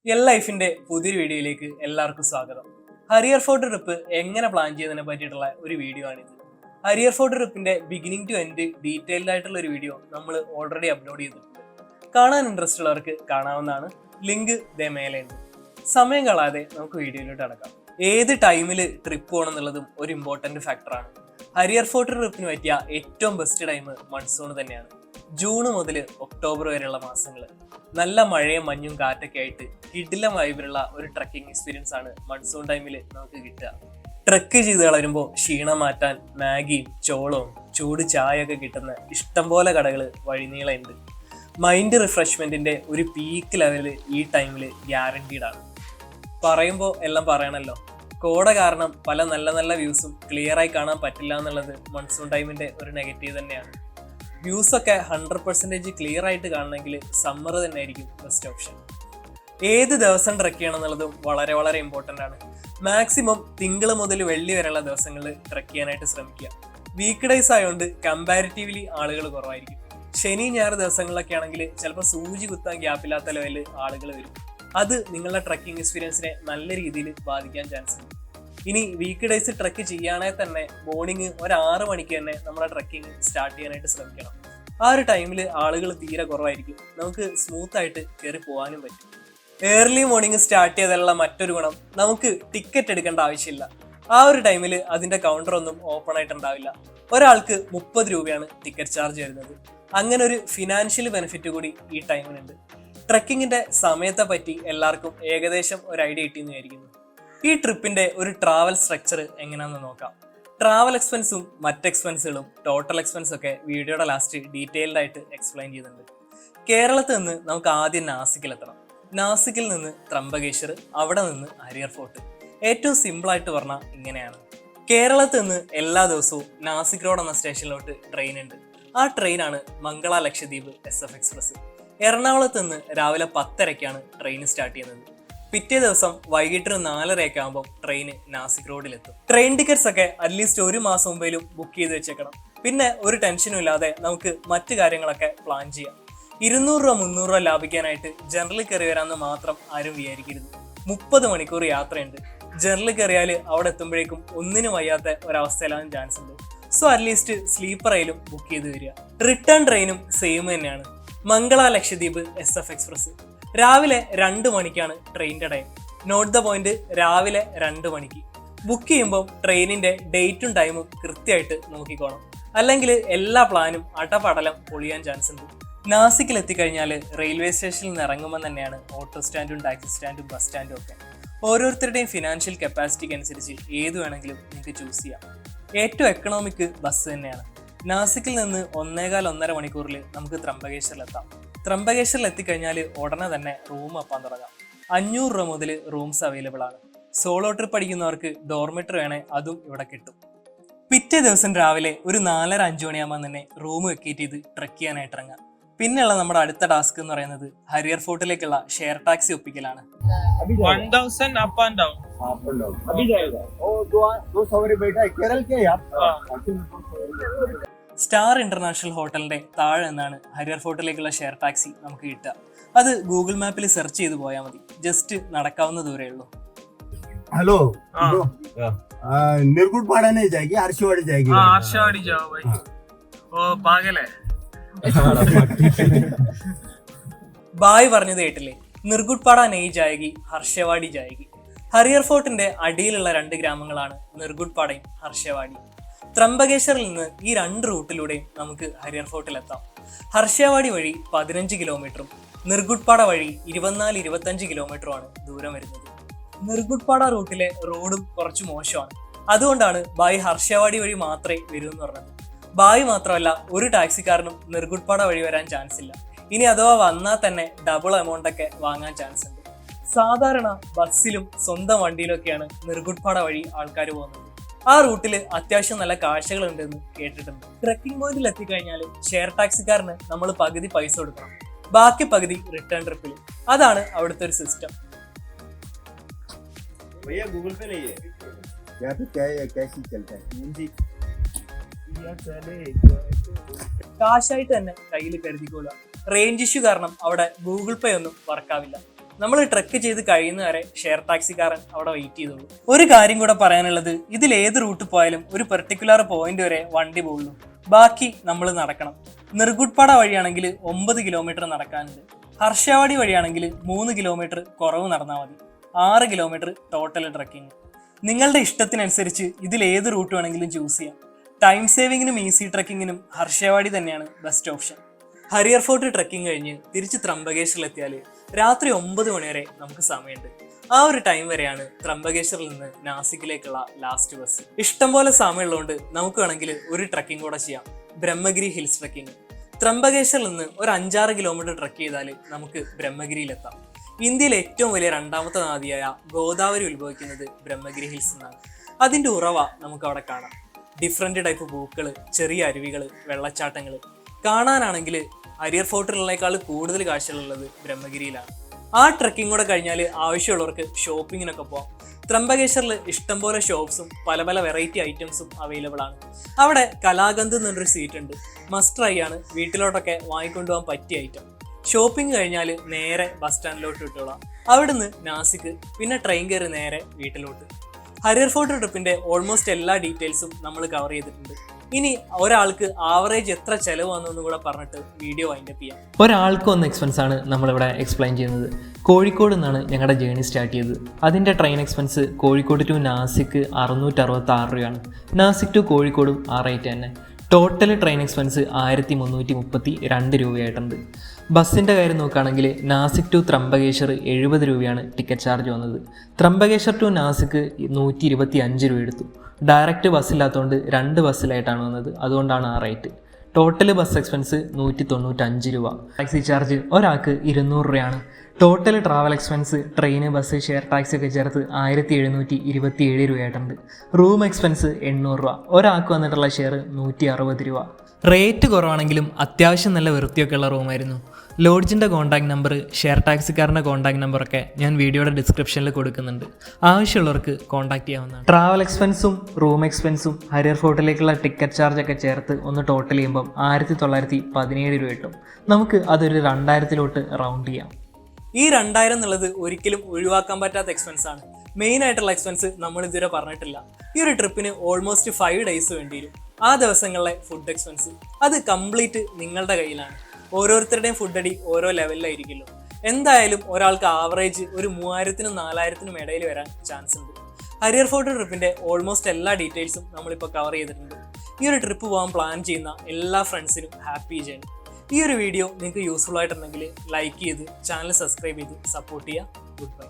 ലൈഫിന്റെ പുതിയൊരു വീഡിയോയിലേക്ക് എല്ലാവർക്കും സ്വാഗതം. ഹരിയർ ഫോർട്ട് ട്രിപ്പ് എങ്ങനെ പ്ലാൻ ചെയ്തതിനെ പറ്റിയിട്ടുള്ള ഒരു വീഡിയോ ആണിത്. ഹരിയർ ഫോർട്ട് ട്രിപ്പിന്റെ ബിഗിനിങ് ടു എൻഡ് ഡീറ്റെയിൽഡ് ആയിട്ടുള്ള ഒരു വീഡിയോ നമ്മൾ ഓൾറെഡി അപ്ലോഡ് ചെയ്തിട്ടുണ്ട്. കാണാൻ ഇൻട്രസ്റ്റ് ഉള്ളവർക്ക് കാണാവുന്നതാണ്. ലിങ്ക് ദേ മേലെയുണ്ട്. സമയം കളയാതെ നമുക്ക് വീഡിയോയിലോട്ട് അടക്കാം. ഏത് ടൈമിൽ ട്രിപ്പ് പോകണം എന്നുള്ളതും ഒരു ഇമ്പോർട്ടന്റ് ഫാക്ടറാണ്. ഹരിയർ ഫോർട്ട് ട്രിപ്പിന് പറ്റിയ ഏറ്റവും ബെസ്റ്റ് ടൈം മൺസൂൺ തന്നെയാണ്. ജൂൺ മുതൽ ഒക്ടോബർ വരെയുള്ള മാസങ്ങൾ നല്ല മഴയും മഞ്ഞും കാറ്റൊക്കെ ആയിട്ട് കിടിലം വൈബിലുള്ള ഒരു ട്രക്കിംഗ് എക്സ്പീരിയൻസ് ആണ് മൺസൂൺ ടൈമിൽ നമുക്ക് കിട്ടുക. ട്രക്ക് ചെയ്ത് കളരുമ്പോൾ ക്ഷീണം മാറ്റാൻ മാഗിയും ചോളവും ചൂട് ചായയൊക്കെ കിട്ടുന്ന ഇഷ്ടംപോലെ കടകൾ വഴിനീളമുണ്ട്. മൈൻഡ് റിഫ്രഷ്മെന്റിന്റെ ഒരു പീക്ക് ലെവല് ഈ ടൈമിൽ ഗ്യാരണ്ടീഡ് ആണ്. പറയുമ്പോൾ എല്ലാം പറയണല്ലോ, കോട കാരണം പല നല്ല നല്ല വ്യൂസും ക്ലിയറായി കാണാൻ പറ്റില്ല എന്നുള്ളത് മൺസൂൺ ടൈമിന്റെ ഒരു നെഗറ്റീവ് തന്നെയാണ്. വ്യൂസ് ഒക്കെ 100% ക്ലിയർ ആയിട്ട് കാണണമെങ്കിൽ സമ്മർ തന്നെ ആയിരിക്കും ബെസ്റ്റ് ഓപ്ഷൻ. ഏത് ദിവസം ട്രക്ക് ചെയ്യണം എന്നുള്ളതും വളരെ വളരെ ഇമ്പോർട്ടൻ്റ് ആണ്. മാക്സിമം തിങ്കൾ മുതൽ വെള്ളി വരെയുള്ള ദിവസങ്ങളിൽ ട്രക്ക് ചെയ്യാനായിട്ട് ശ്രമിക്കുക. വീക്ക് ഡേയ്സ് ആയതുകൊണ്ട് കമ്പാരിറ്റീവ്ലി ആളുകൾ കുറവായിരിക്കും. ശനി ഞായർ ദിവസങ്ങളിലൊക്കെ ആണെങ്കിൽ ചിലപ്പോൾ സൂചി കുത്താൻ ഗ്യാപ്പില്ലാത്ത ലെവലിൽ ആളുകൾ വരും. അത് നിങ്ങളുടെ ട്രക്കിംഗ് എക്സ്പീരിയൻസിനെ നല്ല രീതിയിൽ ബാധിക്കാൻ ചാൻസ് ഉണ്ട്. ഇനി വീക്ക് ഡേയ്സ് ട്രക്ക് ചെയ്യുകയാണെങ്കിൽ തന്നെ മോർണിംഗ് ഒരു 6 മണിക്ക് തന്നെ നമ്മുടെ ട്രക്കിംഗ് സ്റ്റാർട്ട് ചെയ്യാനായിട്ട് ശ്രമിക്കണം. ആ ഒരു ടൈമിൽ ആളുകൾ തീരെ കുറവായിരിക്കും. നമുക്ക് സ്മൂത്ത് ആയിട്ട് കയറി പോകാനും പറ്റും. ഏർലി മോർണിംഗ് സ്റ്റാർട്ട് ചെയ്താലുള്ള മറ്റൊരു ഗുണം, നമുക്ക് ടിക്കറ്റ് എടുക്കേണ്ട ആവശ്യമില്ല. ആ ഒരു ടൈമിൽ അതിന്റെ കൗണ്ടർ ഒന്നും ഓപ്പൺ ആയിട്ടുണ്ടാവില്ല. ഒരാൾക്ക് 30 രൂപയാണ് ടിക്കറ്റ് ചാർജ് വരുന്നത്. അങ്ങനെ ഒരു ഫിനാൻഷ്യൽ ബെനിഫിറ്റ് കൂടി ഈ ടൈമിനുണ്ട്. ട്രക്കിങ്ങിന്റെ സമയത്തെ പറ്റി എല്ലാവർക്കും ഏകദേശം ഒരു ഐഡിയ കിട്ടിയെന്ന് വിചാരിക്കുന്നു. ഈ ട്രിപ്പിന്റെ ഒരു ട്രാവൽ സ്ട്രക്ചർ എങ്ങനെയാണെന്ന് നോക്കാം. ട്രാവൽ എക്സ്പെൻസും മറ്റ് എക്സ്പെൻസുകളും ടോട്ടൽ എക്സ്പെൻസും ഒക്കെ വീഡിയോയുടെ ലാസ്റ്റ് ഡീറ്റെയിൽഡ് ആയിട്ട് എക്സ്പ്ലെയിൻ ചെയ്യുന്നുണ്ട്. കേരളത്തിൽ നിന്ന് നമുക്ക് ആദ്യം നാസിക്കിൽ എത്തണം. നാസിക്കിൽ നിന്ന് ത്രംബകേശ്വർ, അവിടെ നിന്ന് ഹരിയർ ഫോർട്ട്. ഏറ്റവും സിമ്പിൾ ആയിട്ട് പറഞ്ഞാൽ ഇങ്ങനെയാണ്. കേരളത്തിൽ നിന്ന് എല്ലാ ദിവസവും നാസിക് റോഡ് എന്ന സ്റ്റേഷനിലോട്ട് ട്രെയിൻ ഉണ്ട്. ആ ട്രെയിനാണ് മംഗള ലക്ഷദ്വീപ് SF എക്സ്പ്രസ്. എറണാകുളത്ത് നിന്ന് രാവിലെ 10:30 ട്രെയിൻ സ്റ്റാർട്ട് ചെയ്യുന്നത്. പിറ്റേ ദിവസം വൈകിട്ട് 4:30 ആകുമ്പോൾ ട്രെയിന് നാസിക് റോഡിലെത്തും. ട്രെയിൻ ടിക്കറ്റ്സ് ഒക്കെ അറ്റ്ലീസ്റ്റ് ഒരു മാസം മുമ്പേലും ബുക്ക് ചെയ്ത് വെച്ചേക്കണം. പിന്നെ ഒരു ടെൻഷനും ഇല്ലാതെ നമുക്ക് മറ്റു കാര്യങ്ങളൊക്കെ പ്ലാൻ ചെയ്യാം. 200 രൂപ 300 രൂപ ലാഭിക്കാനായിട്ട് ജനറലിൽ കയറി വരാമെന്ന് മാത്രം ആരും വിചാരിക്കരുത്. 30 മണിക്കൂർ യാത്രയുണ്ട്. ജനറലിൽ കയറിയാൽ അവിടെ എത്തുമ്പോഴേക്കും ഒന്നിനും വയ്യാത്ത ഒരവസ്ഥയിലാകാൻ ചാൻസ് ഉണ്ട്. സോ അറ്റ്ലീസ്റ്റ് സ്ലീപ്പറായാലും ബുക്ക് ചെയ്ത് വരിക. റിട്ടേൺ ട്രെയിനും സെയിം തന്നെയാണ്. മംഗള ലക്ഷദ്വീപ് SF എക്സ്പ്രസ് രാവിലെ 2 മണിക്കാണ് ട്രെയിനിന്റെ ടൈം. നോട്ട് ദ പോയിന്റ്, രാവിലെ 2 മണിക്ക്. ബുക്ക് ചെയ്യുമ്പോൾ ട്രെയിനിന്റെ ഡേറ്റും ടൈമും കൃത്യമായിട്ട് നോക്കിക്കോണം. അല്ലെങ്കിൽ എല്ലാ പ്ലാനും അടപടലം പൊളിയാൻ ചാൻസ് ഉണ്ട്. നാസിക്കിൽ എത്തിക്കഴിഞ്ഞാൽ റെയിൽവേ സ്റ്റേഷനിൽ നിന്ന് ഇറങ്ങുമ്പോൾ തന്നെയാണ് ഓട്ടോ സ്റ്റാൻഡും ടാക്സി സ്റ്റാൻഡും ബസ് സ്റ്റാൻഡും ഒക്കെ. ഓരോരുത്തരുടെയും ഫിനാൻഷ്യൽ കപ്പാസിറ്റിക്ക് അനുസരിച്ച് ഏത് വേണമെങ്കിലും നിങ്ങൾക്ക് ചൂസ് ചെയ്യാം. ഏറ്റവും എക്കണോമിക് ബസ് തന്നെയാണ്. നാസിക്കിൽ നിന്ന് 1.25-1.5 മണിക്കൂറിൽ നമുക്ക് ത്രംബകേശ്വറിലെത്താം. ത്രംബകേശ്വറിൽ എത്തിക്കഴിഞ്ഞാൽ ഉടനെ തന്നെ റൂം അപ്പാൻ തുടങ്ങാം. 500 രൂപ മുതൽ റൂംസ് അവൈലബിൾ ആണ്. സോളോ ട്രിപ്പ് അടിക്കുന്നവർക്ക് ഡോർമെറ്ററി വേണേ അതും ഇവിടെ കിട്ടും. പിറ്റേ ദിവസം രാവിലെ ഒരു 4:30-5 മണിയാകുമ്പോൾ തന്നെ റൂം വെക്കേറ്റ് ചെയ്ത് ട്രക്ക് ചെയ്യാനായിട്ട് ഇറങ്ങാം. പിന്നെയുള്ള നമ്മുടെ അടുത്ത ടാസ്ക് എന്ന് പറയുന്നത് ഹരിയർ ഫോർട്ടിലേക്കുള്ള ഷെയർ ടാക്സി ഒപ്പിക്കലാണ്. 1000 up and down. अभी जाएगा वो दो सवारी बैठा है केरल के സ്റ്റാർ ഇന്റർനാഷണൽ ഹോട്ടലിന്റെ താഴെ നിന്നാണ് ഹരിയർ ഫോർട്ടിലേക്കുള്ള ഷെയർ ടാക്സി നമുക്ക് കിട്ടുക. അത് ഗൂഗിൾ മാപ്പിൽ സെർച്ച് ചെയ്ത് പോയാൽ മതി. ജസ്റ്റ് നടക്കാവുന്ന ദൂരേ ഉള്ളൂ. हेलो निरगुडपाड़ा नहीं जाएगी, आरसीवाड़ी जाएगी. आरसीवाड़ी जाओ भाई. ओ पागल है. ബായ് പറഞ്ഞത് കേട്ടില്ലേ? നിർഗുഡ്പാട നെയ് ജായകി, ഹർഷവാടി ജായകി. ഹരിയർ ഫോർട്ടിന്റെ അടിയിലുള്ള 2 ഗ്രാമങ്ങളാണ് നിർഗുഡ്പാടയും ഹർഷവാടിയും. ത്രംബകേശ്വറിൽ നിന്ന് ഈ 2 റൂട്ടിലൂടെയും നമുക്ക് ഹരിയർ ഫോർട്ടിലെത്താം. ഹർഷവാടി വഴി 15 കിലോമീറ്ററും നിർഗുഡ്പാട വഴി 24-25 കിലോമീറ്ററുമാണ് ദൂരം വരുന്നത്. നിർഗുഡ്പാട റൂട്ടിലെ റോഡും കുറച്ച് മോശമാണ്. അതുകൊണ്ടാണ് ബായ് ഹർഷവാടി വഴി മാത്രമേ വരൂ എന്ന് പറഞ്ഞത്. ബായ് മാത്രമല്ല, ഒരു ടാക്സിക്കാരനും നിർഗുഡ്പാട വഴി വരാൻ ചാൻസ് ഇല്ല. ഇനി അഥവാ വന്നാൽ തന്നെ ഡബിൾ എമൗണ്ട് ഒക്കെ വാങ്ങാൻ ചാൻസ് ഉണ്ട്. സാധാരണ ബസ്സിലും സ്വന്തം വണ്ടിയിലൊക്കെയാണ് നിർഗുഡ്പാട വഴി ആൾക്കാർ പോകുന്നത്. ആ റൂട്ടിൽ അത്യാവശ്യം നല്ല കാഴ്ചകൾ ഉണ്ടെന്ന് കേട്ടിട്ടുണ്ട്. ട്രക്കിംഗ് പോയിന്റിൽ എത്തിക്കഴിഞ്ഞാൽ ഷെയർ ടാക്സിക്കാരന് നമ്മൾ പകുതി പൈസ കൊടുക്കണം, ബാക്കി പകുതി റിട്ടേൺ ട്രിപ്പിൽ. അതാണ് അവിടുത്തെ ഒരു സിസ്റ്റം. गूगल पे नहीं है यहाँ पे कैश ही चलता है. കാശായിട്ട് തന്നെ കയ്യിൽ കരുതിക്കോളുക. റേഞ്ച് ഇഷ്യൂ കാരണം അവിടെ ഗൂഗിൾ പേ ഒന്നും വർക്കാവില്ല. നമ്മൾ ട്രെക്ക് ചെയ്ത് കഴിയുന്നവരെ ഷെയർ ടാക്സിക്കാരൻ അവിടെ വെയിറ്റ് ചെയ്തോളൂ. ഒരു കാര്യം കൂടെ പറയാനുള്ളത്, ഇതിൽ ഏത് റൂട്ട് പോയാലും ഒരു പെർട്ടിക്കുലർ പോയിന്റ് വരെ വണ്ടി പോകുള്ളൂ, ബാക്കി നമ്മൾ നടക്കണം. നിർഗുഡ്പാട വഴിയാണെങ്കിൽ 9 കിലോമീറ്റർ നടക്കാനുണ്ട്. ഹർഷാവാടി വഴിയാണെങ്കിൽ 3 കിലോമീറ്റർ കുറവ് നടന്നാൽ മതി. 6 കിലോമീറ്റർ ടോട്ടൽ ട്രക്കിങ്. നിങ്ങളുടെ ഇഷ്ടത്തിനനുസരിച്ച് ഇതിൽ ഏത് റൂട്ട് വേണമെങ്കിലും ചൂസ് ചെയ്യാം. ടൈം സേവിങ്ങിനും ഈസി ട്രക്കിങ്ങിനും ഹർഷാവാടി തന്നെയാണ് best option. Harihar fort trekking കഴിഞ്ഞ് തിരിച്ച് ത്രംബകേശ്വറിലെത്തിയാൽ രാത്രി 9 മണി വരെ നമുക്ക് സമയമുണ്ട്. ആ ഒരു ടൈം വരെയാണ് ത്രംബകേശ്വറിൽ നിന്ന് നാസിക്കിലേക്കുള്ള ലാസ്റ്റ് ബസ്. ഇഷ്ടംപോലെ സമയമുള്ളതുകൊണ്ട് നമുക്ക് വേണമെങ്കിൽ ഒരു ട്രക്കിംഗ് കൂടെ ചെയ്യാം, ബ്രഹ്മഗിരി ഹിൽസ് ട്രക്കിംഗ്. ത്രംബകേശ്വറിൽ നിന്ന് ഒരു 5-6 കിലോമീറ്റർ ട്രക്ക് ചെയ്താൽ നമുക്ക് ബ്രഹ്മഗിരിയിലെത്താം. ഇന്ത്യയിലെ ഏറ്റവും വലിയ 2ാമത്തെ നദിയായ ഗോദാവരി ഉത്ഭവിക്കുന്നത് ബ്രഹ്മഗിരി ഹിൽസ് എന്നാണ്. അതിൻ്റെ ഉറവ നമുക്ക് അവിടെ കാണാം. ഡിഫറെൻറ്റ് ടൈപ്പ് പൂക്കൾ, ചെറിയ അരുവികൾ, വെള്ളച്ചാട്ടങ്ങൾ. കാണാനാണെങ്കിൽ ഹരിയർ ഫോർട്ടിനേക്കാൾ കൂടുതൽ കാഴ്ചകളുള്ളത് ബ്രഹ്മഗിരിയിലാണ്. ആ ട്രക്കിംഗ് കൂടെ കഴിഞ്ഞാൽ ആവശ്യമുള്ളവർക്ക് ഷോപ്പിങ്ങിനൊക്കെ പോകാം. ത്രംബകേശ്വറിൽ ഇഷ്ടംപോലെ ഷോപ്സും പല പല വെറൈറ്റി ഐറ്റംസും അവൈലബിൾ ആണ്. അവിടെ കലാകന്ദ് എന്നൊരു സീറ്റ് ഉണ്ട്, മസ്റ്റ് ട്രൈ ആണ്. വീട്ടിലോട്ടൊക്കെ വാങ്ങിക്കൊണ്ടുപോകാൻ പറ്റിയ ഐറ്റം. ഷോപ്പിംഗ് കഴിഞ്ഞാൽ നേരെ ബസ് സ്റ്റാൻഡിലോട്ട് വിട്ടോളാം. അവിടുന്ന് നാസിക്ക്, പിന്നെ ട്രെയിൻ കയറി നേരെ വീട്ടിലോട്ട്. ഹരിയർ ഫോർട്ട് ട്രിപ്പിന്റെ ഓൾമോസ്റ്റ് എല്ലാ ഡീറ്റെയിൽസും നമ്മൾ കവർ ചെയ്തിട്ടുണ്ട്. ഇനി ഒരാൾക്ക് ആവറേജ് എത്ര ചെലവ് വന്നെന്ന് കൂടെ പറഞ്ഞിട്ട് വീഡിയോ വൈൻഡപ്പ് ചെയ്യാം. ഒരാൾക്ക് വന്ന എക്സ്പെൻസ് ആണ് നമ്മളിവിടെ എക്സ്പ്ലെയിൻ ചെയ്യുന്നത്. കോഴിക്കോട് നിന്നാണ് ഞങ്ങളുടെ ജേണി സ്റ്റാർട്ട് ചെയ്തത്. അതിൻ്റെ train expense Kozhikode to Nashik 666 രൂപയാണ്. നാസിക് ടു കോഴിക്കോടും ആ റേറ്റ് തന്നെ. ടോട്ടൽ ട്രെയിൻ എക്സ്പെൻസ് 1332 രൂപയായിട്ടുണ്ട്. ബസ്സിൻ്റെ കാര്യം നോക്കുകയാണെങ്കിൽ നാസിക് ടു ത്രംബകേശ്വർ 70 രൂപയാണ് ടിക്കറ്റ് ചാർജ് വന്നത്. ത്രംബകേശ്വർ ടു നാസിക്ക് 125 രൂപ എടുത്തു. ഡയറക്റ്റ് ബസ്സില്ലാത്തതുകൊണ്ട് 2 ബസ്സിലായിട്ടാണ് വന്നത്, അതുകൊണ്ടാണ് ആ റേറ്റ്. ടോട്ടൽ ബസ് എക്സ്പെൻസ് 195 രൂപ. ടാക്സി ചാർജ് ഒരാൾക്ക് 200 രൂപയാണ്. Total travel expense train, bus, share taxi ഒക്കെ ചേർത്ത് 1727 രൂപയായിട്ടുണ്ട്. റൂം എക്സ്പെൻസ് 800 രൂപ. ഒരാൾക്ക് വന്നിട്ടുള്ള ഷെയർ 160 രൂപ. റേറ്റ് കുറവാണെങ്കിലും അത്യാവശ്യം നല്ല വൃത്തിയൊക്കെ ഉള്ള റൂമായിരുന്നു. ലോഡ്ജിൻ്റെ കോൺടാക്ട് നമ്പർ, ഷെയർ ടാക്സിക്കാരൻ്റെ കോൺടാക്ട് നമ്പറൊക്കെ ഞാൻ വീഡിയോയുടെ ഡിസ്ക്രിപ്ഷനിൽ കൊടുക്കുന്നുണ്ട്. ആവശ്യമുള്ളവർക്ക് കോൺടാക്ട് ചെയ്യാവുന്നതാണ്. ട്രാവൽ എക്സ്പെൻസും റൂം എക്സ്പെൻസും ഹരിയർ ഫോർട്ടിലേക്കുള്ള ടിക്കറ്റ് ചാർജൊക്കെ ചേർത്ത് ഒന്ന് ടോട്ടൽ ചെയ്യുമ്പം 1917 രൂപ കിട്ടും. നമുക്ക് അതൊരു 2000 റൗണ്ട് ചെയ്യാം. ഈ 2000 എന്നുള്ളത് ഒരിക്കലും ഒഴിവാക്കാൻ പറ്റാത്ത എക്സ്പെൻസ് ആണ്. മെയിൻ ആയിട്ടുള്ള എക്സ്പെൻസ് നമ്മൾ ഇതുവരെ പറഞ്ഞിട്ടില്ല. ഈ ഒരു ട്രിപ്പിന് ഓൾമോസ്റ്റ് 5 ഡേയ്സ് വേണ്ടി വരും. ആ ദിവസങ്ങളിലെ ഫുഡ് എക്സ്പെൻസ് അത് കംപ്ലീറ്റ് നിങ്ങളുടെ കയ്യിലാണ്. ഓരോരുത്തരുടെയും ഫുഡ് അടി ഓരോ ലെവലിലായിരിക്കുമല്ലോ. എന്തായാലും ഒരാൾക്ക് ആവറേജ് ഒരു 3000-നും 4000-നും ഇടയിൽ വരാൻ ചാൻസ് ഉണ്ട്. ഹരിയർ ഫോർട്ട് ട്രിപ്പിന്റെ ഓൾമോസ്റ്റ് എല്ലാ ഡീറ്റെയിൽസും നമ്മളിപ്പോൾ കവർ ചെയ്തിട്ടുണ്ട്. ഈ ഒരു ട്രിപ്പ് പോകാൻ പ്ലാൻ ചെയ്യുന്ന എല്ലാ ഫ്രണ്ട്സിനും ഹാപ്പി ജേണി. ഈ ഒരു വീഡിയോ നിങ്ങൾക്ക് യൂസ്ഫുൾ ആയിട്ടുണ്ടെങ്കിൽ ലൈക്ക് ചെയ്ത് ചാനൽ സബ്സ്ക്രൈബ് ചെയ്ത് സപ്പോർട്ട് ചെയ്യുക. Good bye.